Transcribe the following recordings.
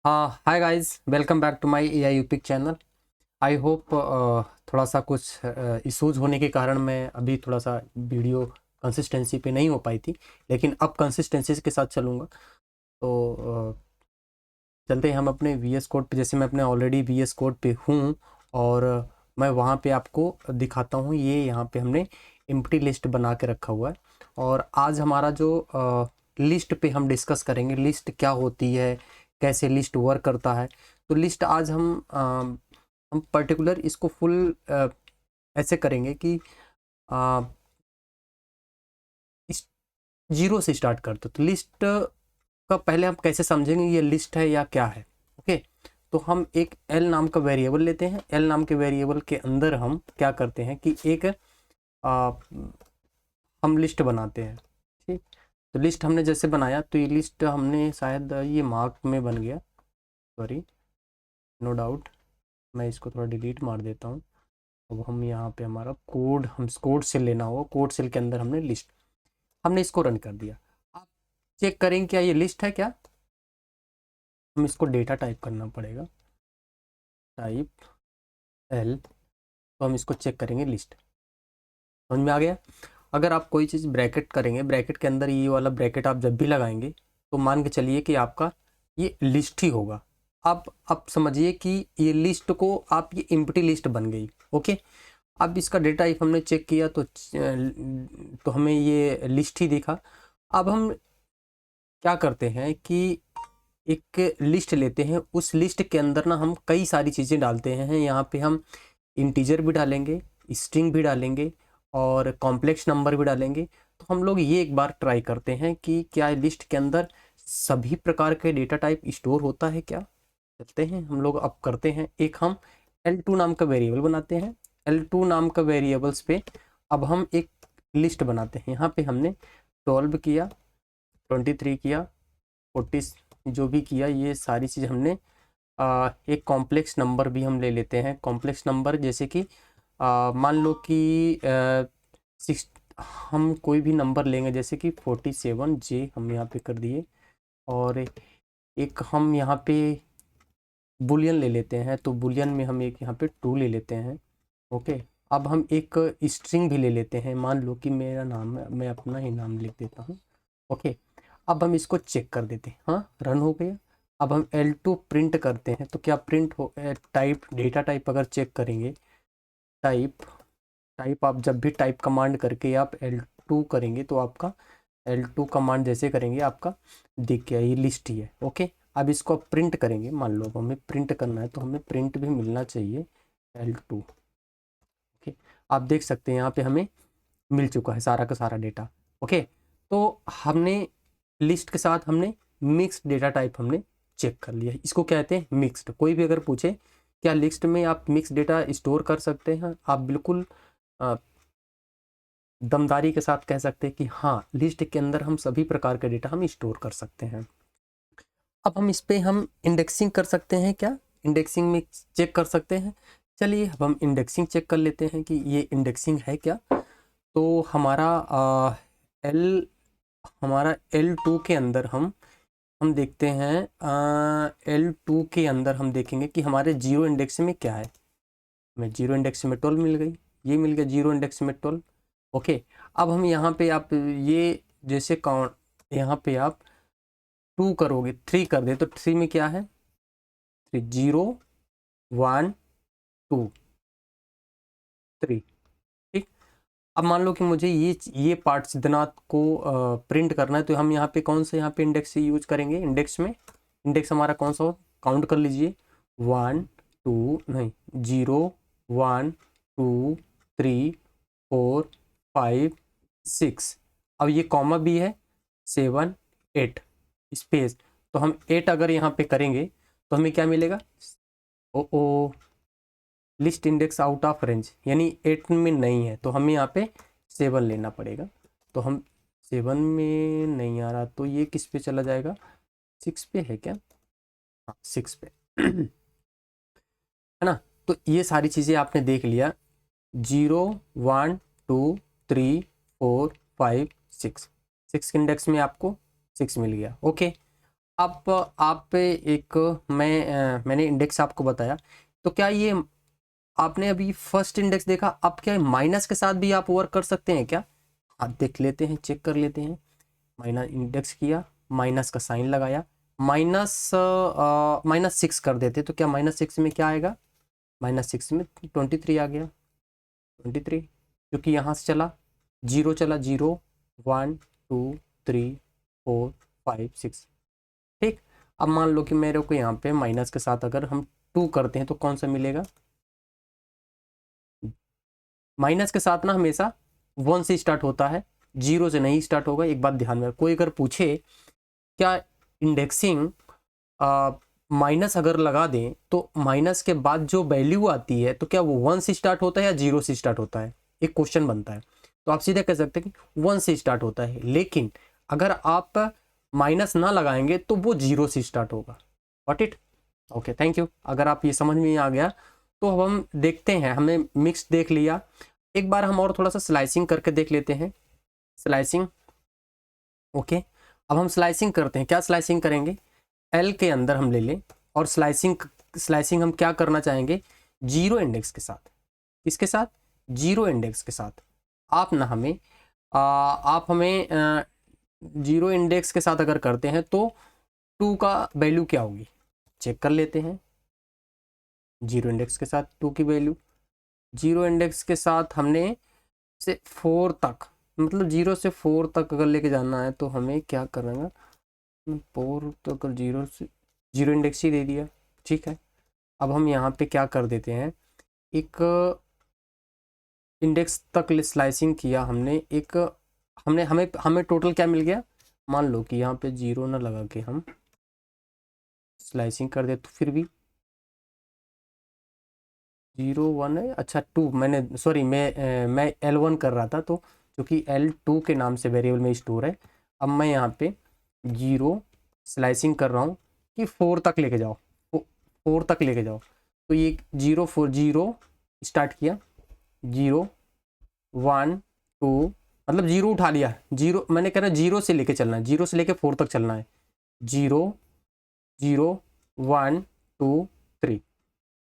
हाँ, hi guys, welcome back to my AI यूपिक channel. I hope थोड़ा सा कुछ इश्यूज होने के कारण मैं अभी थोड़ा सा वीडियो कंसिस्टेंसी पे नहीं हो पाई थी, लेकिन अब कंसिस्टेंसी के साथ चलूँगा। तो चलते हैं हम अपने वीएस कोड पे। जैसे मैं अपने ऑलरेडी वीएस कोड पे हूँ और मैं वहाँ पे आपको दिखाता हूँ। ये यहाँ पे हमने एम्प्टी लिस्ट बना के रखा हुआ है और आज हमारा जो लिस्ट पे हम डिस्कस करेंगे, लिस्ट क्या होती है, कैसे लिस्ट वर्क करता है। तो लिस्ट आज हम पर्टिकुलर इसको फुल ऐसे करेंगे कि अ, इस जीरो से स्टार्ट करते। तो लिस्ट का पहले हम कैसे समझेंगे ये लिस्ट है या क्या है। ओके, तो हम एक एल नाम का वेरिएबल लेते हैं। एल नाम के वेरिएबल के अंदर हम क्या करते हैं कि एक आ, हम लिस्ट बनाते हैं। ठीक, तो लिस्ट हमने जैसे बनाया तो ये लिस्ट हमने शायद ये मार्क में बन गया, सॉरी, नो डाउट। मैं इसको थोड़ा डिलीट मार देता हूँ। अब हम यहाँ पे हमारा कोड, हम कोड सेल लेना होगा। कोड सेल के अंदर हमने लिस्ट, हमने इसको रन कर दिया। आप चेक करेंगे क्या ये लिस्ट है क्या। हम इसको डेटा टाइप करना पड़ेगा, टाइप एल। तो हम इसको चेक करेंगे लिस्ट। समझ में आ गया। अगर आप कोई चीज़ ब्रैकेट करेंगे, ब्रैकेट के अंदर ये वाला ब्रैकेट आप जब भी लगाएंगे तो मान के चलिए कि आपका ये लिस्ट ही होगा। आप समझिए कि ये लिस्ट को आप ये एम्प्टी लिस्ट बन गई। ओके, अब इसका डेटा टाइप हमने चेक किया तो हमें ये लिस्ट ही दिखा। अब हम क्या करते हैं कि एक लिस्ट लेते हैं। उस लिस्ट के अंदर ना हम कई सारी चीज़ें डालते हैं। यहाँ पे हम इंटीजर भी डालेंगे, स्ट्रिंग भी डालेंगे और कॉम्प्लेक्स नंबर भी डालेंगे। तो हम लोग ये एक बार ट्राई करते हैं कि क्या लिस्ट के अंदर सभी प्रकार के डेटा टाइप स्टोर होता है क्या। चलते हैं हम लोग, अब करते हैं। एक हम L2 नाम का वेरिएबल बनाते हैं। L2 नाम का वेरिएबल्स पे अब हम एक लिस्ट बनाते हैं। यहाँ पे हमने 12 किया, 23 किया, 40 जो भी किया, ये सारी चीज़ हमने एक कॉम्प्लेक्स नंबर भी हम ले लेते हैं। कॉम्प्लेक्स नंबर जैसे कि मान लो कि सिक्स, हम कोई भी नंबर लेंगे जैसे कि 47J हम यहाँ पे कर दिए। और एक हम यहाँ पे बुलियन ले लेते हैं, तो बुलियन में हम एक यहाँ पे 2 ले लेते हैं। ओके, अब हम एक स्ट्रिंग भी ले लेते हैं। मान लो कि मेरा नाम है, मैं अपना ही नाम लिख देता हूँ। ओके, अब हम इसको चेक कर देते हैं। हाँ, रन हो गया। अब हम L2 प्रिंट करते हैं तो क्या प्रिंट हो। टाइप, डेटा टाइप अगर चेक करेंगे, टाइप टाइप आप जब भी टाइप कमांड करके आप L2 करेंगे तो आपका L2 कमांड जैसे करेंगे आपका दिख गया, ये लिस्ट ही है। ओके, अब इसको आप प्रिंट करेंगे। मान लो हमें प्रिंट करना है तो हमें प्रिंट भी मिलना चाहिए L2। ओके, आप देख सकते हैं यहाँ पे हमें मिल चुका है सारा का सारा डेटा। ओके, तो हमने लिस्ट के साथ हमने मिक्स्ड डेटा टाइप हमने चेक कर लिया। इसको कहते हैं मिक्स्ड। कोई भी अगर पूछे क्या लिस्ट में आप मिक्स डेटा स्टोर कर सकते हैं, आप बिल्कुल दमदारी के साथ कह सकते हैं कि हाँ, लिस्ट के अंदर हम सभी प्रकार के डेटा हम स्टोर कर सकते हैं। अब हम इस पे हम इंडेक्सिंग कर सकते हैं क्या, इंडेक्सिंग में चेक कर सकते हैं। चलिए अब हम इंडेक्सिंग चेक कर लेते हैं कि ये इंडेक्सिंग है क्या। तो एल हमारा L2 के अंदर हम देखते हैं। L2 के अंदर हम देखेंगे कि हमारे जीरो इंडेक्स में क्या है। हमें जीरो इंडेक्स में 12 मिल गई, ये मिल गया जीरो इंडेक्स में 12। ओके, अब हम यहाँ पे आप ये जैसे काउंट, यहाँ पे आप 2 करोगे, 3 कर दे तो 3 में क्या है, 3, 0, 1, 2, 3। ठीक, अब मान लो कि मुझे ये पार्ट सिद्धनाथ को प्रिंट करना है तो हम यहाँ पे कौन सा, यहाँ पे इंडेक्स यूज करेंगे। इंडेक्स में इंडेक्स हमारा कौन सा हो, काउंट कर लीजिए। 1, 2 नहीं, 0, 1, 2, 3, 4, 5, 6। अब ये कॉमा भी है, 7, 8 स्पेस। तो हम 8 अगर यहाँ पे करेंगे तो हमें क्या मिलेगा, oh list index out of range, यानी 8 में नहीं है तो हमें यहाँ पे 7 लेना पड़ेगा। तो हम 7 में नहीं आ रहा तो ये किस पे चला जाएगा, 6 पे है क्या, हाँ 6 पे है ना। तो ये सारी चीज़ें आपने देख लिया, 0, 1, 2, 3, 4, 5, 6, 6 इंडेक्स में आपको 6 मिल गया। ओके, आप एक मैंने इंडेक्स आपको बताया, तो क्या ये आपने अभी फर्स्ट इंडेक्स देखा, अब क्या माइनस के साथ भी आप वर्क कर सकते हैं क्या? आप देख लेते हैं, चेक कर लेते हैं। माइनस इंडेक्स किया, माइनस का साइन लगाया, -6 कर देते तो क्या -6 में क्या आएगा? -6 में 23 आ गया, 23, क्योंकि यहाँ से चला 0, चला 0 1 2 3 4 5 6। ठीक, अब मान लो कि मेरे को यहाँ पे माइनस के साथ अगर हम 2 करते हैं तो कौन सा मिलेगा? माइनस के साथ ना हमेशा 1 से स्टार्ट होता है, 0 से नहीं स्टार्ट होगा। एक बात ध्यान में, कोई अगर पूछे क्या इंडेक्सिंग माइनस अगर लगा दें तो माइनस के बाद जो वैल्यू आती है तो क्या वो 1 से स्टार्ट होता है या 0 से स्टार्ट होता है? एक क्वेश्चन बनता है। तो आप सीधे कह सकते हैं कि 1 से स्टार्ट होता है, लेकिन अगर आप माइनस ना लगाएंगे तो वो 0 से स्टार्ट होगा। Got it? Okay, thank you. अगर आप ये समझ में आ गया तो अब हम देखते हैं, हमने मिक्स देख लिया, एक बार हम और थोड़ा सा स्लाइसिंग करके देख लेते हैं। Slicing, okay. अब हम स्लाइसिंग करते हैं। क्या स्लाइसिंग करेंगे? एल के अंदर हम ले लें और स्लाइसिंग हम क्या करना चाहेंगे? 0 इंडेक्स के साथ। किसके साथ? 0 इंडेक्स के साथ। आप ना हमें आप हमें 0 इंडेक्स के साथ अगर करते हैं तो 2 का वैल्यू क्या होगी, चेक कर लेते हैं। 0 इंडेक्स के साथ 2 की वैल्यू, 0 इंडेक्स के साथ हमने से 4 तक, मतलब 0 से 4 तक अगर लेके जाना है तो हमें क्या करना? 4 तो अगर 0 से 0 इंडेक्स ही दे दिया, ठीक है। अब हम यहाँ पे क्या कर देते हैं, एक इंडेक्स तक स्लाइसिंग किया हमने, एक हमने हमें हमें टोटल क्या मिल गया? मान लो कि यहाँ पे 0 ना लगा के हम स्लाइसिंग कर दे तो फिर भी 0 1 है, अच्छा 2, मैंने सॉरी मैं L1 कर रहा था, तो क्योंकि L2 के नाम से वेरिएबल में स्टोर है। अब मैं यहाँ पे 0 स्लाइसिंग कर रहा हूँ कि 4 तक लेके जाओ, 4 तक लेके जाओ। तो ये 0 4 0 स्टार्ट किया, 0 1 2, मतलब 0 उठा लिया, 0 मैंने कह रहा 0 से लेके चलना है, 0 से लेके 4 तक चलना है। 0 0 1 2 3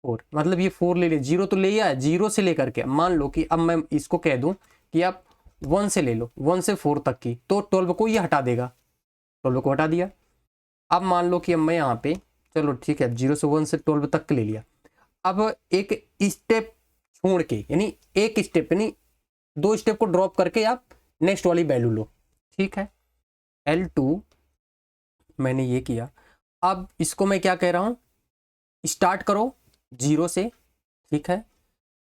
4, मतलब ये 4 ले लिया, 0 तो ले आया, 0 से लेकर के मान लो कि अब मैं इसको कह दूं कि आप 1 से ले लो, 1 से 4 तक की, तो 12 को ये हटा देगा, 12 को हटा दिया। अब मान लो कि अब मैं यहाँ पे, चलो ठीक है, 0 से 1 से 12 तक ले लिया। अब एक स्टेप छोड़ के, यानी एक स्टेप, यानी 2 स्टेप को ड्रॉप करके आप नेक्स्ट वाली वैल्यू लो, ठीक है। L2 मैंने ये किया। अब इसको मैं क्या कह रहा हूँ, स्टार्ट करो 0 से, ठीक है।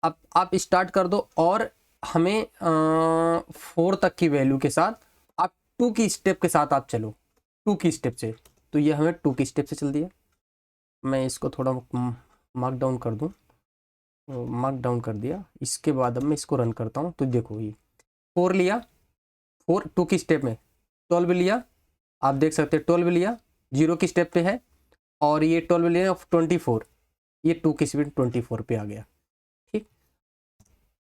अब आप स्टार्ट कर दो और हमें 4 तक की वैल्यू के साथ आप 2 की स्टेप के साथ आप चलो, 2 की स्टेप से। तो ये हमें 2 की स्टेप से चल दिया। मैं इसको थोड़ा मार्क डाउन कर दूं, मार्क डाउन कर दिया। इसके बाद अब मैं इसको रन करता हूँ, तो देखो ये 4 लिया, 4 2 की स्टेप में, 12 लिया, आप देख सकते हैं 12 लिया, 0 की स्टेप पे है, और ये 12 लिया 24, ये 2 की स्पीड 24 पे आ गया, ठीक।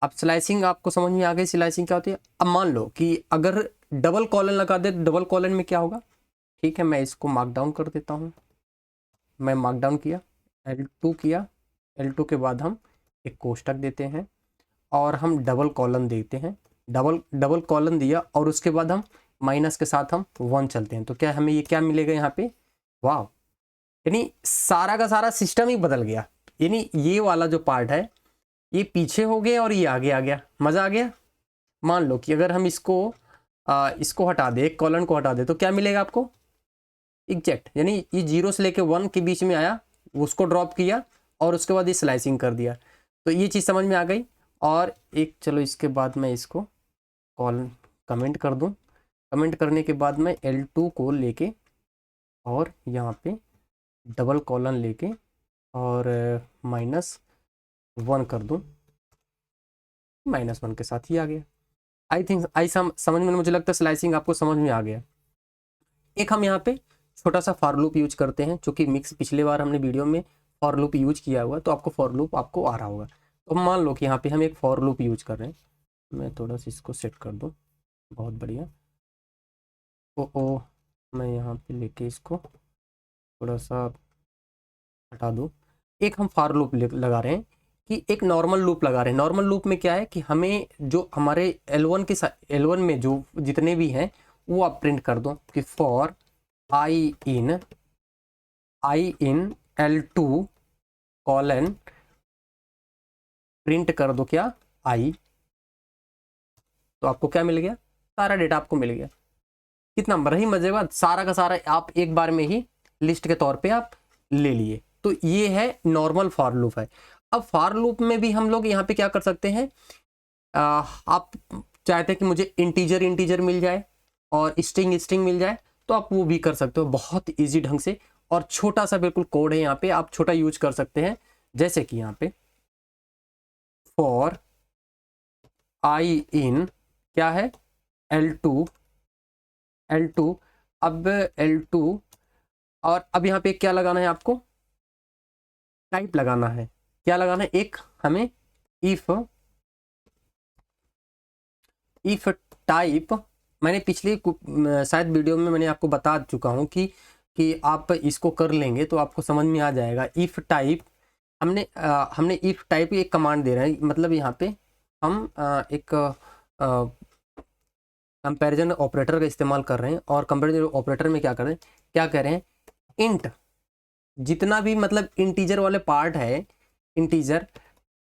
अब स्लाइसिंग आपको समझ में आ गई, स्लाइसिंग क्या होती है। अब मान लो कि अगर डबल कॉलन लगा दे, डबल कॉलन में क्या होगा, ठीक है। मैं इसको मार्क डाउन कर देता हूँ, मैं मार्क डाउन किया, L2 किया, L2 के बाद हम एक कोष्टक देते हैं और हम डबल कॉलन देते हैं, डबल कॉलन दिया और उसके बाद हम माइनस के साथ हम 1 चलते हैं, तो क्या हमें ये क्या मिलेगा यहाँ पे? वाह, यानी सारा का सारा सिस्टम ही बदल गया, यानी ये वाला जो पार्ट है ये पीछे हो गया और ये आगे आ गया। मज़ा आ गया। मान लो कि अगर हम इसको हटा दे, एक कॉलन को हटा दे, तो क्या मिलेगा आपको? एग्जैक्ट, यानी ये 0 से लेके 1 के बीच में आया, उसको ड्रॉप किया और उसके बाद ये स्लाइसिंग कर दिया। तो ये चीज़ समझ में आ गई। और एक चलो इसके बाद मैं इसको कॉलन कमेंट कर दूं, कमेंट करने के बाद मैं L2 को लेके और यहाँ पे डबल कॉलन लेके और -1 कर दूं, -1 के साथ ही आ गया। आई थिंक समझ में, मुझे लगता है स्लाइसिंग आपको समझ में आ गया। एक हम यहाँ पे छोटा सा फॉर लूप यूज करते हैं, क्योंकि मिक्स पिछले बार हमने वीडियो में फॉर लूप यूज किया हुआ, तो आपको फॉर लूप आपको आ रहा होगा। तो मान लो कि यहाँ पे हम एक फॉर लूप यूज कर रहे हैं, मैं थोड़ा सा इसको सेट कर दूँ, बहुत बढ़िया। ओ मैं यहाँ पे लेके इसको थोड़ा सा हटा दूँ। एक हम फॉर लूप लगा रहे हैं कि एक नॉर्मल लूप लगा रहे हैं। नॉर्मल लूप में क्या है कि हमें जो हमारे L1 के L1 में जो जितने भी हैं वो आप प्रिंट कर दो कि for I in L2 colon print कर दो क्या आई। तो आपको क्या मिल गया, सारा डेटा आपको मिल गया। कितना रही मजेदार, सारा का सारा आप एक बार में ही लिस्ट के तौर पे आप ले लिए। तो ये है नॉर्मल फॉर लूप है। अब फॉर लूप में भी हम लोग यहाँ पे क्या कर सकते हैं, आप चाहते हैं कि मुझे इंटीजर इंटीजर मिल जाए और स्ट्रिंग स्ट्रिंग मिल जाए, तो आप वो भी कर सकते हो बहुत इजी ढंग से। और छोटा सा बिल्कुल कोड है यहाँ पे, आप छोटा यूज कर सकते हैं। जैसे कि यहाँ पे फॉर आई इन क्या है L2 अब L2 और अब यहाँ पे क्या लगाना है आपको, टाइप लगाना है। क्या लगाना है, एक हमें इफ टाइप, मैंने पिछले शायद वीडियो में मैंने आपको बता चुका हूँ कि आप इसको कर लेंगे तो आपको समझ में आ जाएगा। इफ टाइप हमने इफ टाइप एक कमांड दे रहे हैं, मतलब यहाँ पे हम एक कंपैरिजन ऑपरेटर का इस्तेमाल कर रहे हैं। और कंपैरिजन ऑपरेटर में क्या कर रहे हैं, क्या कह रहे हैं, इंट जितना भी मतलब इंटीजर वाले पार्ट है, इंटीजर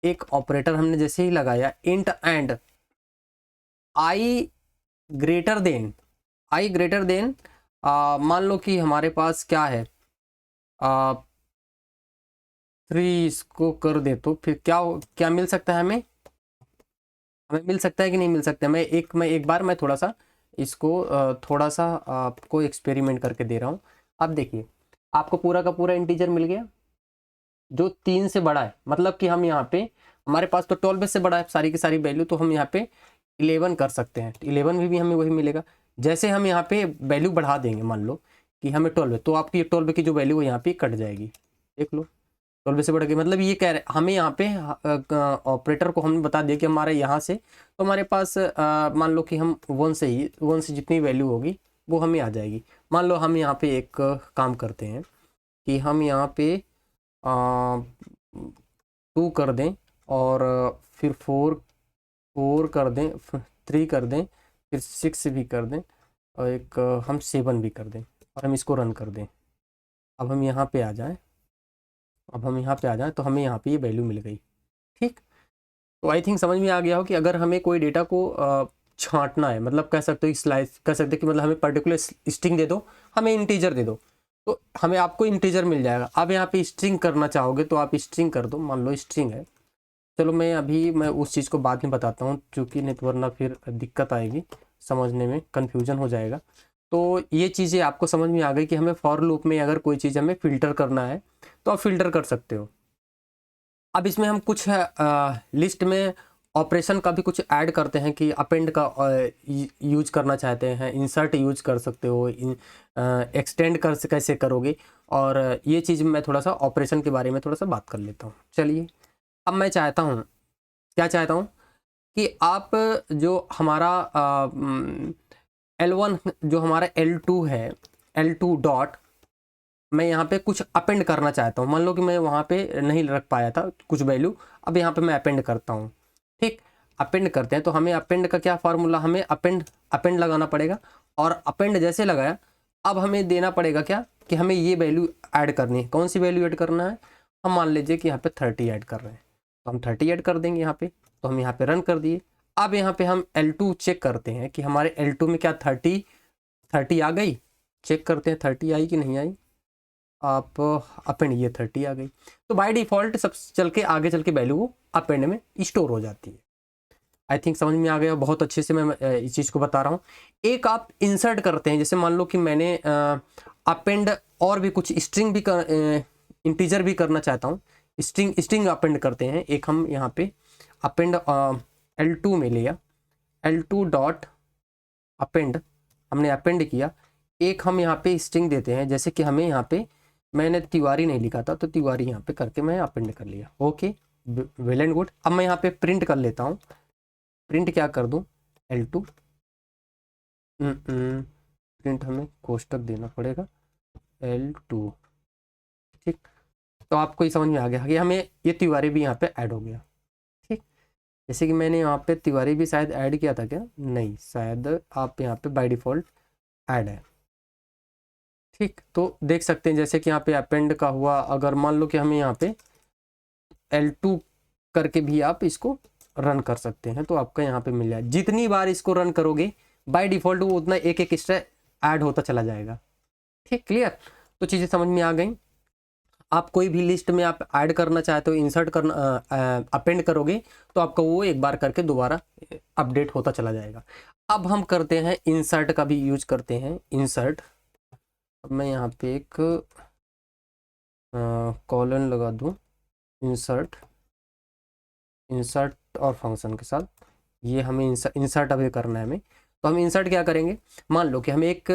एक ऑपरेटर हमने जैसे ही लगाया int and I greater than मान लो कि हमारे पास क्या है 3, इसको कर दे तो फिर क्या क्या मिल सकता है हमें मिल सकता है कि नहीं मिल सकता है। मैं एक बार मैं थोड़ा सा इसको थोड़ा सा आपको एक्सपेरिमेंट करके दे रहा हूँ। अब देखिए आपको पूरा का पूरा इंटीजर मिल गया जो 3 से बड़ा है, मतलब कि हम यहाँ पे हमारे पास तो 12 से बड़ा है सारी की सारी वैल्यू, तो हम यहाँ पे 11 कर सकते हैं। 11 में भी हमें वही मिलेगा। जैसे हम यहाँ पे वैल्यू बढ़ा देंगे, मान लो कि हमें 12 है, तो आपकी 12 की जो वैल्यू है यहाँ पे कट जाएगी। देख लो 12 से बढ़ गई, मतलब ये कह रहे हमें यहाँ पे ऑपरेटर को हमने बता दिया कि हमारे यहाँ से तो हमारे पास मान लो कि हम 1 से जितनी वैल्यू होगी वो हमें आ जाएगी। मान लो हम यहाँ पे एक काम करते हैं कि हम यहाँ पे 2 कर दें और फिर 4 कर दें, 3 कर दें, फिर 6 भी कर दें और एक हम 7 भी कर दें और हम इसको रन कर दें। अब हम यहाँ पे आ जाएं, तो हमें यहाँ पे ये वैल्यू मिल गई। ठीक, तो आई थिंक समझ में आ गया हो कि अगर हमें कोई डेटा को छांटना है, मतलब कह सकते हो स्लाइस, कह सकते हो कि मतलब हमें पर्टिकुलर स्ट्रिंग दे दो, हमें इंटीजर दे दो, तो हमें आपको इंटीजर मिल जाएगा। अब यहाँ पे स्ट्रिंग करना चाहोगे तो आप स्ट्रिंग कर दो, मान लो स्ट्रिंग है। चलो मैं उस चीज़ को बाद में बताता हूँ, क्योंकि नहीं तो वरना फिर दिक्कत आएगी, समझने में कन्फ्यूजन हो जाएगा। तो ये चीज़ें आपको समझ में आ गई कि हमें फॉर लूप में अगर कोई चीज़ हमें फ़िल्टर करना है तो आप फ़िल्टर कर सकते हो। अब इसमें हम कुछ लिस्ट में ऑपरेशन का भी कुछ ऐड करते हैं कि अपेंड का यूज करना चाहते हैं, इंसर्ट यूज कर सकते हो, एक्सटेंड कर कैसे करोगे, और ये चीज़ मैं थोड़ा सा ऑपरेशन के बारे में थोड़ा सा बात कर लेता हूँ। चलिए, अब मैं चाहता हूँ, क्या चाहता हूँ कि आप जो हमारा L1 जो हमारा L2 है, L2 डॉट, मैं यहाँ पे कुछ अपेंड करना चाहता हूँ। मान लो कि मैं वहाँ पे नहीं रख पाया था कुछ वैल्यू, अब यहाँ पे मैं अपेंड करता हूँ। ठीक, अपेंड करते हैं तो हमें अपेंड का क्या फार्मूला, हमें अपेंड लगाना पड़ेगा। और अपेंड जैसे लगाया, अब हमें देना पड़ेगा क्या कि हमें ये वैल्यू ऐड करनी है। कौन सी वैल्यू ऐड करना है, हम मान लीजिए कि यहाँ पे 30 ऐड कर रहे हैं, तो हम 30 ऐड कर देंगे यहाँ पे। तो हम यहाँ पे रन कर दिए। अब यहाँ पे हम L2 चेक करते हैं कि हमारे L2 में क्या 30 आ गई, चेक करते हैं 30 आई कि नहीं आई। आप अपेंड, ये 30 आ गई, तो बाय डिफ़ॉल्ट सब चल के आगे चल के वैल्यू वो अपेंड में स्टोर हो जाती है। आई थिंक समझ में आ गया, बहुत अच्छे से मैं इस चीज़ को बता रहा हूँ। एक आप इंसर्ट करते हैं, जैसे मान लो कि मैंने अपेंड और भी कुछ स्ट्रिंग भी इंटीजर भी करना चाहता हूँ, स्ट्रिंग अपेंड करते हैं। एक हम यहाँ पे अपेंड L2 में लिया, L2 डॉट अपेंड, हमने अपेंड किया। एक हम यहाँ पे स्ट्रिंग देते हैं, जैसे कि हमें यहाँ पे मैंने तिवारी नहीं लिखा था तो तिवारी यहाँ पे करके मैं अपेंड कर लिया। Okay, well and good. अब मैं यहाँ पे प्रिंट कर लेता हूँ। प्रिंट क्या कर दूँ, L2 प्रिंट हमें कोष्टक देना पड़ेगा L2। ठीक, तो आपको ये समझ में आ गया कि हमें ये तिवारी भी यहाँ पे ऐड हो गया। ठीक, जैसे कि मैंने यहाँ पे तिवारी भी शायद ऐड किया था क्या, नहीं, शायद आप यहाँ पे बाय डिफ़ॉल्ट ऐड है। ठीक, तो देख सकते हैं जैसे कि यहाँ पे अपेंड का हुआ, अगर मान लो कि हमें यहाँ पे L2 करके भी आप इसको रन कर सकते हैं, तो आपका यहाँ पे मिल जाए। जितनी बार इसको रन करोगे बाय डिफ़ॉल्ट वो उतना एक एक एक्स्ट्रा ऐड होता चला जाएगा। ठीक, क्लियर, तो चीज़ें समझ में आ गई। आप कोई भी लिस्ट में आप ऐड करना चाहते हो, इंसर्ट करना, अपेंड करोगे तो आपका वो एक बार करके दोबारा अपडेट होता चला जाएगा। अब हम करते हैं इंसर्ट का भी यूज करते हैं। इंसर्ट, अब मैं यहाँ पे एक कॉलन लगा दूँ, इंसर्ट, इंसर्ट और फंक्शन के साथ, ये हमें इंसर्ट अभी करना है हमें। तो हम इंसर्ट क्या करेंगे, मान लो कि हमें एक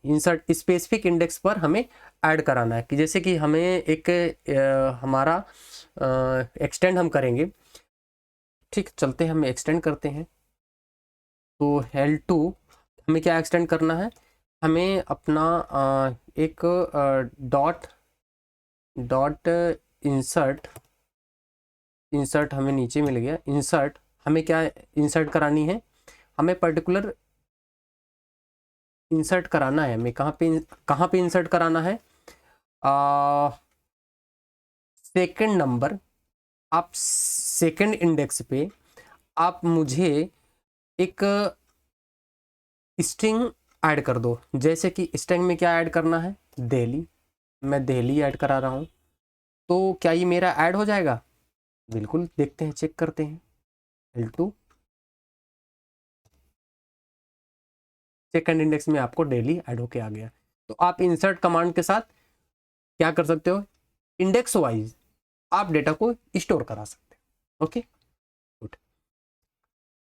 इंसर्ट स्पेसिफिक इंडेक्स पर हमें ऐड कराना है, कि जैसे कि हमें एक हमारा एक्सटेंड हम करेंगे। ठीक, चलते हैं हम एक्सटेंड करते हैं। तो L2 हमें क्या एक्सटेंड करना है, हमें अपना एक डॉट इंसर्ट, इंसर्ट हमें नीचे मिल गया। इंसर्ट हमें क्या इंसर्ट करानी है, हमें पर्टिकुलर इंसर्ट कराना है, हमें कहाँ पे इंसर्ट कराना है, सेकंड नंबर, आप सेकंड इंडेक्स पे आप मुझे एक स्ट्रिंग ऐड कर दो। जैसे कि स्ट्रिंग में क्या ऐड करना है, दिल्ली, मैं दिल्ली ऐड करा रहा हूँ। तो क्या ये मेरा ऐड हो जाएगा, बिल्कुल, देखते हैं, चेक करते हैं। L2 सेकंड इंडेक्स में आपको डेली ऐड होके आ गया। तो आप इंसर्ट कमांड के साथ क्या कर सकते हो, इंडेक्स वाइज आप डेटा को स्टोर करा सकते हो। Okay, good.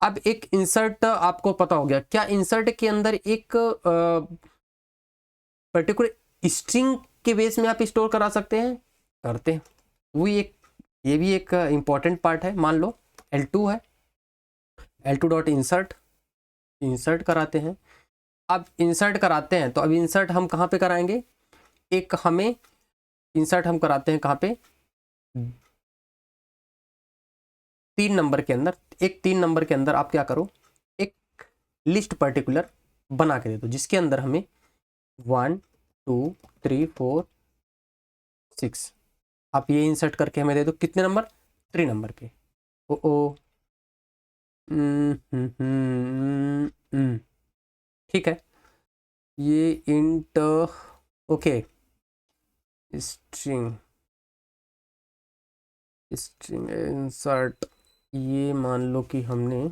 अब एक इंसर्ट आपको पता हो गया, क्या इंसर्ट के अंदर एक पर्टिकुलर स्ट्रिंग के बेस में आप स्टोर करा सकते हैं, करते हैं। ये भी एक इंपॉर्टेंट पार्ट है। मान लो L2 है, L2 डॉट इंसर्ट, इंसर्ट कराते हैं। अब इंसर्ट कराते हैं तो अब इंसर्ट हम कहाँ पे कराएंगे, एक हमें इंसर्ट हम कराते हैं कहाँ पे, 3 नंबर के अंदर। एक 3 नंबर के अंदर आप क्या करो, एक लिस्ट पर्टिकुलर बना के दे दो, जिसके अंदर हमें 1 2 3 4 6 आप ये इंसर्ट करके हमें दे दो, कितने नंबर, 3 नंबर पे। ओ ठीक है, ये int, okay, string, string insert, ये मान लो कि हमने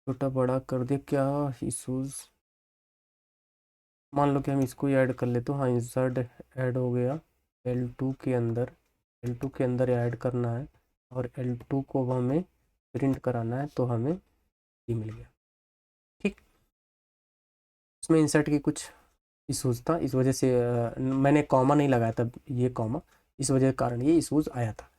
छोटा बड़ा कर दे, क्या इशूज, मान लो कि हम इसको ही ऐड कर ले, तो हाँ, इंसर्ट ऐड हो गया L2 के अंदर, L2 के अंदर ऐड करना है और L2 को हमें प्रिंट कराना है, तो हमें ये मिल गया। ठीक, उसमें इंसर्ट की कुछ इशूज़ था, इस वजह से मैंने कॉमा नहीं लगाया था, ये कॉमा, इस वजह के कारण ये इशूज़ आया था।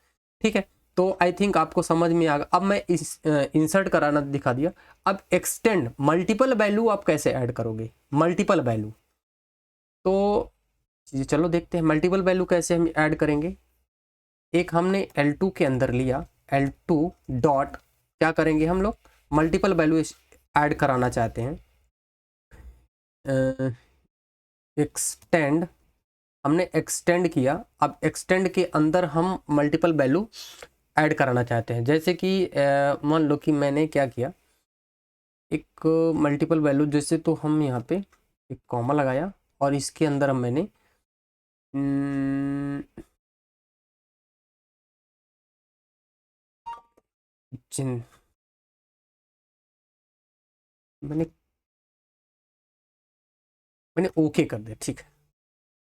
ठीक है, तो आई थिंक आपको समझ में आ गया। अब मैं इस इंसर्ट कराना दिखा दिया। अब एक्सटेंड, मल्टीपल वैल्यू आप कैसे ऐड करोगे, मल्टीपल वैल्यू, तो चलो देखते हैं मल्टीपल वैल्यू कैसे हम ऐड करेंगे। एक हमने L2 के अंदर लिया, L2 डॉट, क्या करेंगे हम लोग, मल्टीपल वैल्यू ऐड कराना चाहते हैं, एक्सटेंड, हमने एक्सटेंड किया। अब एक्सटेंड के अंदर हम मल्टीपल वैल्यू ऐड कराना चाहते हैं। जैसे कि मान लो कि मैंने क्या किया, एक मल्टीपल वैल्यू, जैसे तो हम यहाँ पे एक कॉमा लगाया और इसके अंदर हम मैंने जिन मैंने मैंने ओके कर दिया, ठीक है,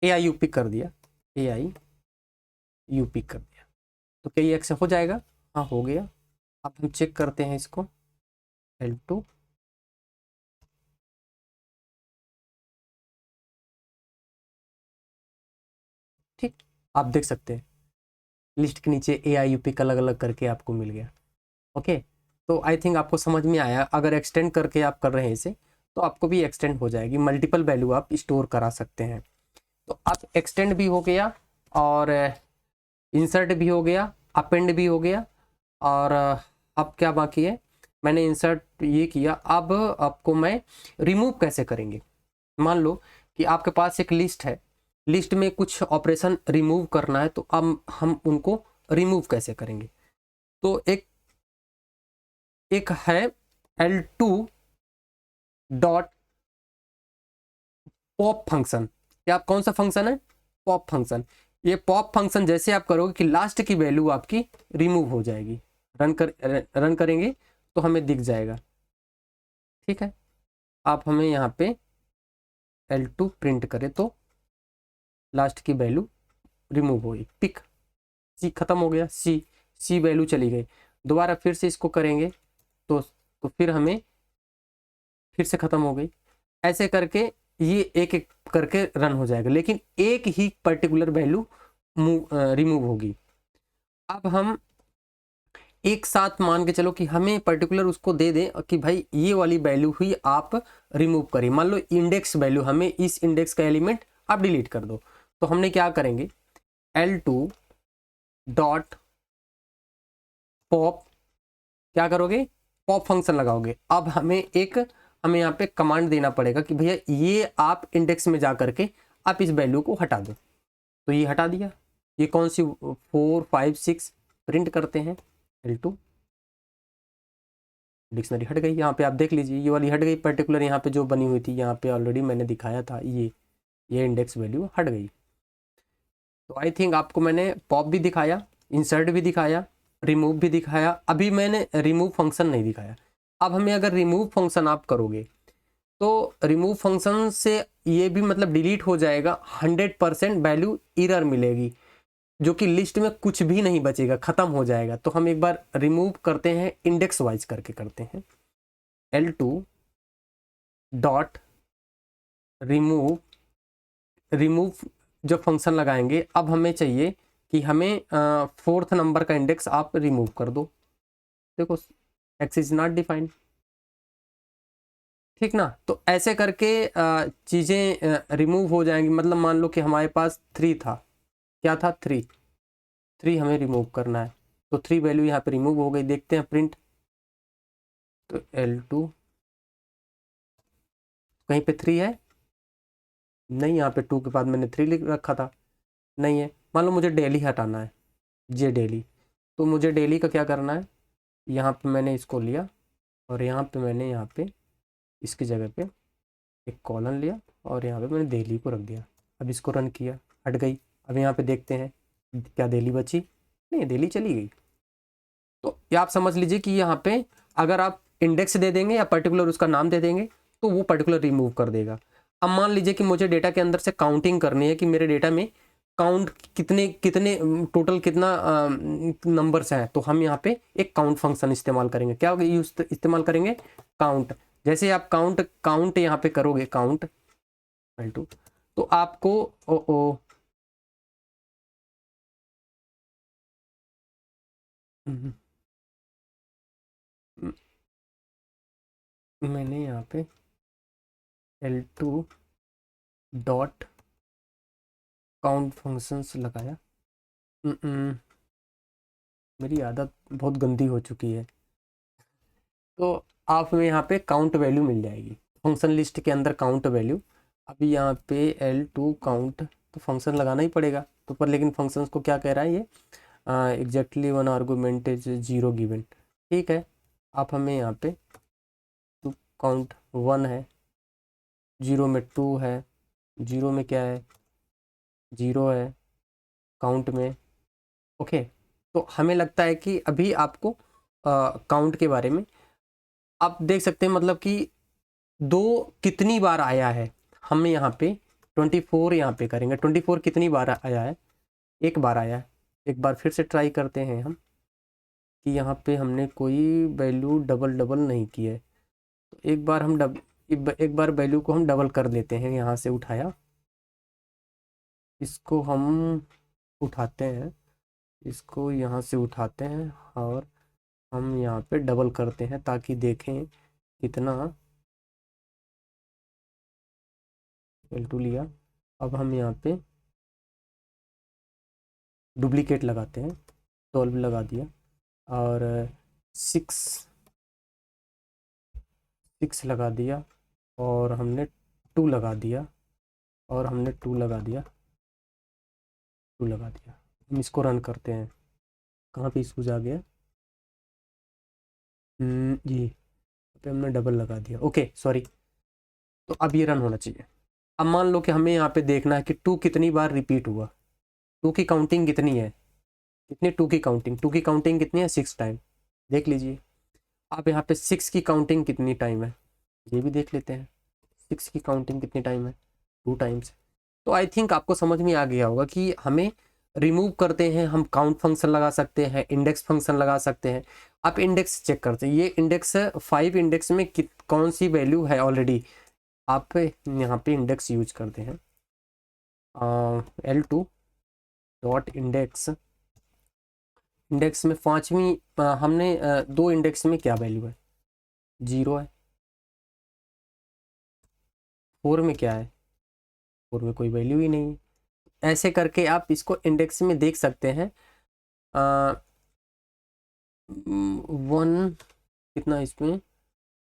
AIUP कर दिया, AIUP कर दिया, तो क्या ये एक्सेप्ट हो जाएगा, हाँ हो गया। अब हम चेक करते हैं इसको, L2, ठीक, आप देख सकते हैं लिस्ट के नीचे AIUP का अलग अलग करके आपको मिल गया। ओके, तो आई थिंक आपको समझ में आया। अगर एक्सटेंड करके आप कर रहे हैं इसे तो आपको भी एक्सटेंड हो जाएगी, मल्टीपल वैल्यू आप स्टोर करा सकते हैं। तो अब एक्सटेंड भी हो गया और इंसर्ट भी हो गया, अपेंड भी हो गया, और अब क्या बाकी है, मैंने इंसर्ट ये किया। अब आपको मैं रिमूव कैसे करेंगे। मान लो कि आपके पास एक लिस्ट है, लिस्ट में कुछ ऑपरेशन रिमूव करना है, तो अब हम उनको रिमूव कैसे करेंगे। तो एक है L2 डॉट पॉप फंक्शन। क्या कौन सा फंक्शन है, पॉप फंक्शन। ये पॉप फंक्शन जैसे आप करोगे कि लास्ट की वैल्यू आपकी रिमूव हो जाएगी, रन करेंगे तो हमें दिख जाएगा। ठीक है, आप हमें यहाँ पे L2 प्रिंट करें तो लास्ट की वैल्यू रिमूव हुई, पिक सी खत्म हो गया, सी वैल्यू चली गई। दोबारा फिर से इसको करेंगे तो फिर हमें फिर से खत्म हो गई। ऐसे करके ये एक एक करके रन हो जाएगा, लेकिन एक ही पर्टिकुलर वैल्यू रिमूव होगी। अब हम एक साथ मान के चलो कि हमें पर्टिकुलर उसको दे दें कि भाई ये वाली वैल्यू हुई आप रिमूव करिए। मान लो इंडेक्स वैल्यू, हमें इस इंडेक्स का एलिमेंट आप डिलीट कर दो। तो हमने क्या करेंगे, L2 डॉट पॉप, क्या करोगे, पॉप फंक्शन लगाओगे। अब हमें यहाँ पे कमांड देना पड़ेगा कि भैया ये आप इंडेक्स में जा करके आप इस वैल्यू को हटा दो। तो ये हटा दिया। ये कौन सी 4 5 6 प्रिंट करते हैं L2, डिक्शनरी हट गई। यहाँ पे आप देख लीजिए ये वाली हट गई, पर्टिकुलर यहाँ पे जो बनी हुई थी, यहाँ पे ऑलरेडी मैंने दिखाया था, ये इंडेक्स वैल्यू हट गई। तो आई थिंक आपको मैंने पॉप भी दिखाया, इंसर्ट भी दिखाया, रिमूव भी दिखाया। अभी मैंने रिमूव फंक्शन नहीं दिखाया। अब हमें अगर रिमूव फंक्शन आप करोगे तो रिमूव फंक्शन से ये भी मतलब डिलीट हो जाएगा, 100% वैल्यू एरर मिलेगी, जो कि लिस्ट में कुछ भी नहीं बचेगा, खत्म हो जाएगा। तो हम एक बार रिमूव करते हैं, इंडेक्स वाइज करके करते हैं। L2 डॉट रिमूव जब फंक्शन लगाएंगे, अब हमें चाहिए कि हमें 4th नंबर का इंडेक्स आप रिमूव कर दो। देखो एक्स इज नॉट डिफाइंड, ठीक ना। तो ऐसे करके चीज़ें रिमूव हो जाएंगी। मतलब मान लो कि हमारे पास 3 था, क्या था, 3 हमें रिमूव करना है। तो 3 वैल्यू यहाँ पे रिमूव हो गई। देखते हैं प्रिंट, तो L2 कहीं पे 3 है नहीं, यहाँ पे 2 के बाद मैंने 3 लिख रखा था, नहीं है। मान लो मुझे डेली हटाना है, जे डेली, तो मुझे डेली का क्या करना है, यहाँ पे मैंने इसको लिया और यहाँ पे मैंने यहाँ पे इसकी जगह पे एक कॉलन लिया और यहाँ पे मैंने डेली को रख दिया। अब इसको रन किया, हट गई। अब यहाँ पे देखते हैं क्या डेली बची, नहीं डेली चली गई। तो ये आप समझ लीजिए कि यहाँ पे अगर आप इंडेक्स दे देंगे या पर्टिकुलर उसका नाम दे देंगे तो वो पर्टिकुलर रिमूव कर देगा। अब मान लीजिए कि मुझे डेटा के अंदर से काउंटिंग करनी है कि मेरे डेटा में काउंट कितने कितने टोटल कितना नंबर्स हैं, तो हम यहाँ पे एक काउंट फंक्शन इस्तेमाल करेंगे। क्या यूज इस्तेमाल करेंगे, काउंट। जैसे आप काउंट यहाँ पे करोगे, काउंट L2, तो आपको ओ मैंने यहाँ पे L2 डॉट काउंट फंक्शंस लगाया। मेरी आदत बहुत गंदी हो चुकी है। तो आप में यहाँ पे काउंट वैल्यू मिल जाएगी फंक्शन लिस्ट के अंदर, काउंट वैल्यू। अभी यहाँ पे L2 काउंट, तो फंक्शन लगाना ही पड़ेगा तो पर, लेकिन फंक्शंस को क्या कह रहा है ये, एग्जैक्टली 1 आर्गूमेंट इज 0 गिवन। ठीक है, आप हमें यहाँ पे टू काउंट 1 है, 0 में 2 है, 0 में क्या है, 0 है काउंट में। ओके, तो हमें लगता है कि अभी आपको काउंट के बारे में आप देख सकते हैं, मतलब कि 2 कितनी बार आया है। हमें यहाँ पे 24 यहाँ पे करेंगे, 24 कितनी बार आया है, एक बार आया है। एक बार फिर से ट्राई करते हैं हम कि यहाँ पे हमने कोई वैल्यू डबल डबल नहीं की है। तो एक बार हम एक बार वैल्यू को हम डबल कर देते हैं। यहाँ से उठाया, इसको हम उठाते हैं, इसको यहाँ से उठाते हैं और हम यहाँ पे डबल करते हैं ताकि देखें कितना। L2 लिया। अब हम यहाँ पे डुप्लीकेट लगाते हैं, 12 लगा दिया, और 6 लगा दिया, और हमने 2 लगा दिया, और हमने 2 लगा दिया, 2 लगा दिया। हम इसको रन करते हैं। कहाँ पे इशूज आ गया? ये पे हमने डबल लगा दिया। Okay sorry. तो अब ये रन होना चाहिए। अब मान लो कि हमें यहाँ पे देखना है कि 2 कितनी बार रिपीट हुआ, 2 की काउंटिंग कितनी है, कितनी 2 की काउंटिंग, 2 की काउंटिंग कितनी है? 6 टाइम। देख लीजिए। अब यहाँ पे 6 की काउंटिंग कितनी टाइम है, ये भी देख लेते हैं। 6 की काउंटिंग कितनी टाइम है? 2 टाइम्स। तो आई थिंक आपको समझ में आ गया होगा कि हमें रिमूव करते हैं, हम काउंट फंक्शन लगा सकते हैं, इंडेक्स फंक्शन लगा सकते हैं। आप इंडेक्स चेक करते हैं, ये इंडेक्स 5 इंडेक्स में कौन सी वैल्यू है ऑलरेडी। आप यहाँ पे इंडेक्स यूज करते हैं, L2 डॉट इंडेक्स। इंडेक्स में 5वीं हमने 2 इंडेक्स में क्या वैल्यू है? 0 है। 4 में क्या है? 4 में कोई वैल्यू ही नहीं है। ऐसे करके आप इसको इंडेक्स में देख सकते हैं। 1 कितना इसमें?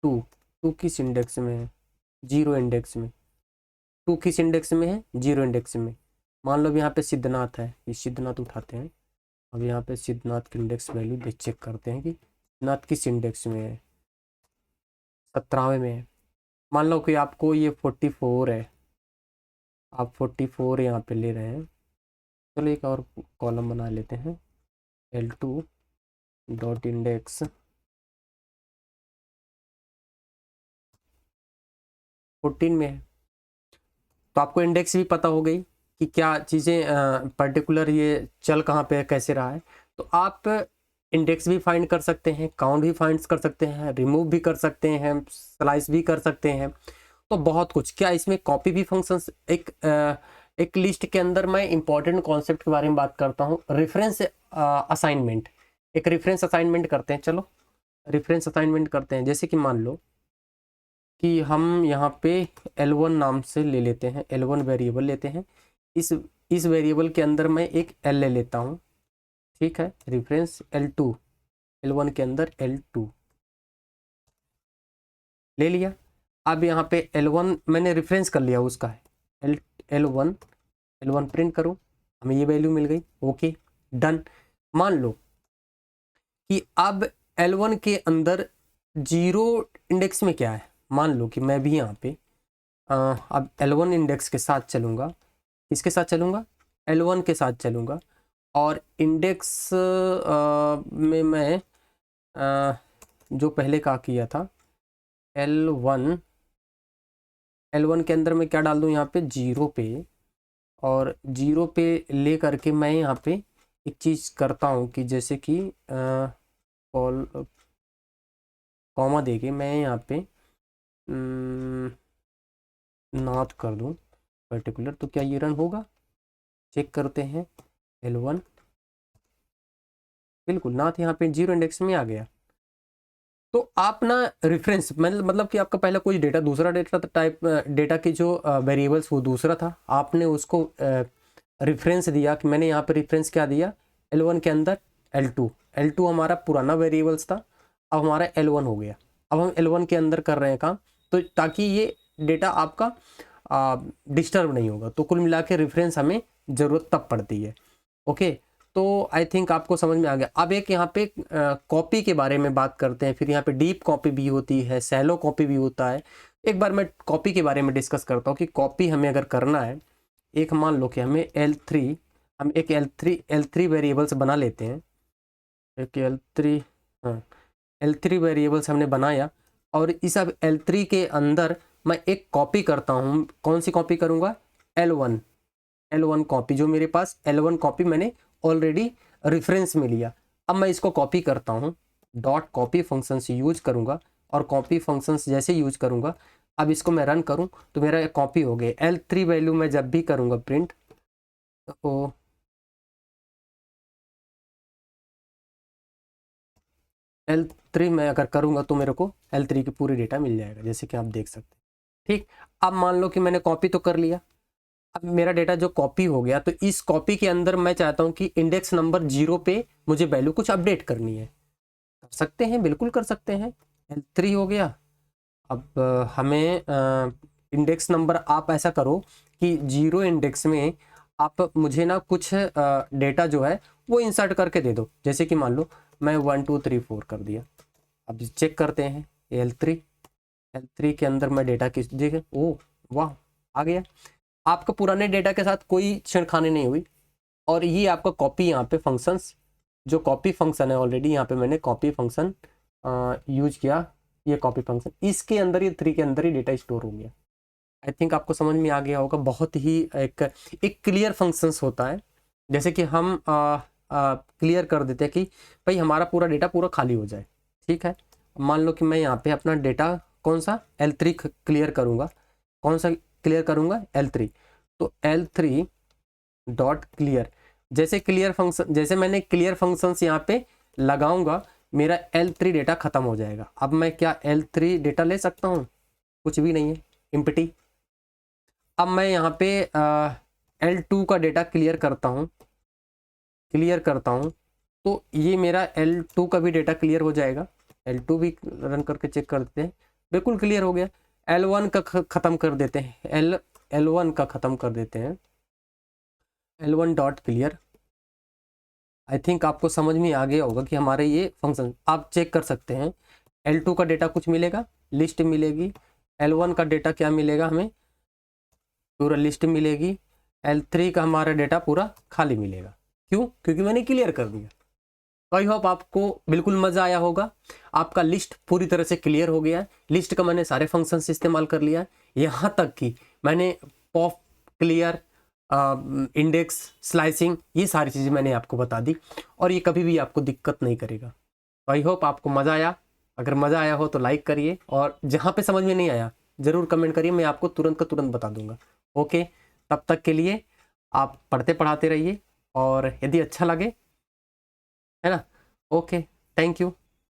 2। 2 किस इंडेक्स में है? 0 इंडेक्स में। 2 किस इंडेक्स में है? 0 इंडेक्स में। मान लो अब यहाँ पे सिद्धनाथ है, ये सिद्धनाथ उठाते हैं। अब यहाँ पे सिद्धनाथ की इंडेक्स वैल्यू देख चेक करते हैं कि सिद्धनाथ किस इंडेक्स में है। 17वें में है। मान लो कि आपको ये 44 है, आप 44 यहाँ पे ले रहे हैं। चलो एक और कॉलम बना लेते हैं, L2 डॉट इंडेक्स 14 में है। तो आपको इंडेक्स भी पता हो गई कि क्या चीज़ें पर्टिकुलर ये चल कहाँ पे है, कैसे रहा है। तो आप इंडेक्स भी फाइंड कर सकते हैं, काउंट भी फाइंड कर सकते हैं, रिमूव भी कर सकते हैं, स्लाइस भी कर सकते हैं। तो बहुत कुछ। क्या इसमें कॉपी भी फंक्शंस, एक लिस्ट के अंदर मैं इंपॉर्टेंट कॉन्सेप्ट के बारे में बात करता हूँ, रेफरेंस असाइनमेंट। एक रेफरेंस असाइनमेंट करते हैं। चलो रेफरेंस असाइनमेंट करते हैं। जैसे कि मान लो कि हम यहाँ पे L1 नाम से ले लेते हैं, L1 वेरिएबल लेते हैं। इस वेरिएबल के अंदर मैं एक L ले लेता हूँ, ठीक है। रेफरेंस L2, L1 के अंदर L2 ले लिया। अब यहाँ पे L1 मैंने रेफरेंस कर लिया उसका है, L1 प्रिंट करूँ, हमें ये वैल्यू मिल गई। Okay done. मान लो कि अब L1 के अंदर 0 इंडेक्स में क्या है। मान लो कि मैं भी यहाँ पे अब L1 इंडेक्स के साथ चलूँगा। किसके साथ चलूँगा? L1 के साथ चलूँगा। और इंडेक्स में मैं जो पहले का किया था L1 के अंदर मैं क्या डाल दूँ यहाँ पे? 0 पे। और 0 पे ले करके मैं यहाँ पे एक चीज़ करता हूँ कि जैसे कि कॉमा दे के मैं यहाँ पे नॉट कर दूँ पर्टिकुलर। तो क्या ये रन होगा? चेक करते हैं। L1 बिल्कुल नाथ यहाँ पे 0 इंडेक्स में आ गया। तो आप ना रेफरेंस मतलब कि आपका पहले कोई डेटा, दूसरा डेटा टाइप, डेटा की जो वेरिएबल्स वो दूसरा था, आपने उसको रेफरेंस दिया कि मैंने यहाँ पे रेफरेंस क्या दिया? L1 के अंदर L2 हमारा पुराना वेरिएबल्स था, अब हमारा L1 हो गया। अब हम L1 के अंदर कर रहे हैं काम, तो ताकि ये डेटा आपका डिस्टर्ब नहीं होगा। तो कुल मिला के रेफरेंस हमें ज़रूरत तब पड़ती है। ओके, तो आई थिंक आपको समझ में आ गया। अब एक यहाँ पे कॉपी के बारे में बात करते हैं। फिर यहाँ पे डीप कॉपी भी होती है, सैलो कॉपी भी होता है। एक बार मैं कॉपी के बारे में डिस्कस करता हूँ कि कॉपी हमें अगर करना है, एक मान लो कि हमें हम एक L3 वेरिएबल्स बना लेते हैं। एक L3 वेरिएबल्स हमने बनाया, और इस अब L3 के अंदर मैं एक कॉपी करता हूँ। कौन सी कॉपी करूँगा? L1 copy. जो मेरे पास L1 कॉपी मैंने ऑलरेडी रेफरेंस में लिया। अब मैं इसको कॉपी करता हूँ, डॉट कॉपी फंक्शन से यूज करूँगा, और कॉपी फंक्शन जैसे यूज करूँगा, अब इसको मैं रन करूँ तो मेरा कॉपी हो गया। L3 वैल्यू मैं जब भी करूँगा प्रिंट, तो L3 में अगर करूँगा तो मेरे को L3 की पूरी डेटा मिल जाएगा, जैसे कि आप देख सकते हैं। ठीक, अब मान लो कि मैंने कॉपी तो कर लिया, अब मेरा डेटा जो कॉपी हो गया, तो इस कॉपी के अंदर मैं चाहता हूँ कि इंडेक्स नंबर 0 पे मुझे वैल्यू कुछ अपडेट करनी है। कर सकते हैं, बिल्कुल कर सकते हैं। L3 हो गया। अब हमें इंडेक्स नंबर, आप ऐसा करो कि 0 इंडेक्स में आप मुझे ना कुछ डेटा जो है वो इंसर्ट करके दे दो। जैसे कि मान लो मैं 1 2 3 4 कर दिया। अब चेक करते हैं L3 के अंदर मैं डेटा किस देखे, ओ वाह आ गया। आपका पुराने डेटा के साथ कोई छेड़खानी नहीं हुई, और ये आपका कॉपी, यहाँ पे फंक्शंस, जो कॉपी फंक्शन है ऑलरेडी यहाँ पे मैंने कॉपी फंक्शन यूज किया, ये कॉपी फंक्शन, इसके अंदर ये 3 के अंदर ही डेटा स्टोर हो गया। आई थिंक आपको समझ में आ गया होगा। बहुत ही एक क्लियर फंक्शंस होता है, जैसे कि हम क्लियर कर देते हैं कि भाई हमारा पूरा डेटा पूरा खाली हो जाए। ठीक है, मान लो कि मैं यहाँ पे अपना डेटा कौन सा L3 क्लियर करूँगा, कौन सा क्लियर करूँगा L3, तो L3 डॉट क्लियर, जैसे क्लियर फंक्शन, जैसे मैंने क्लियर फंक्शंस यहाँ पे लगाऊंगा, मेरा L3 डेटा खत्म हो जाएगा। अब मैं क्या L3 डेटा ले सकता हूँ? कुछ भी नहीं है, एम्प्टी। अब मैं यहाँ पे L2 का डेटा क्लियर करता हूँ, तो ये मेरा L2 का भी डेटा क्लियर हो जाएगा। L2 भी रन करके चेक कर देते हैं, बिल्कुल क्लियर हो गया। L1 का ख़त्म कर देते हैं, L1 का ख़त्म कर देते हैं, L1 dot clear. I think आपको समझ में आ गया होगा कि हमारे ये फंक्शन आप चेक कर सकते हैं। L2 का डेटा कुछ मिलेगा, लिस्ट मिलेगी। L1 का डेटा क्या मिलेगा हमें, पूरा लिस्ट मिलेगी। L3 का हमारा डेटा पूरा खाली मिलेगा। क्यों? क्योंकि मैंने क्लियर कर दिया। आई होप आपको बिल्कुल मज़ा आया होगा। आपका लिस्ट पूरी तरह से क्लियर हो गया है। लिस्ट का मैंने सारे फंक्शंस इस्तेमाल कर लिया है, यहाँ तक कि मैंने पॉप, क्लियर, इंडेक्स, स्लाइसिंग, ये सारी चीज़ें मैंने आपको बता दी, और ये कभी भी आपको दिक्कत नहीं करेगा। आई होप आपको मज़ा आया। अगर मज़ा आया हो तो लाइक करिए, और जहाँ पे समझ में नहीं आया ज़रूर कमेंट करिए, मैं आपको तुरंत का तुरंत बता दूंगा। ओके, तब तक के लिए आप पढ़ते पढ़ाते रहिए, और यदि अच्छा लगे, है ना, ओके, थैंक यू।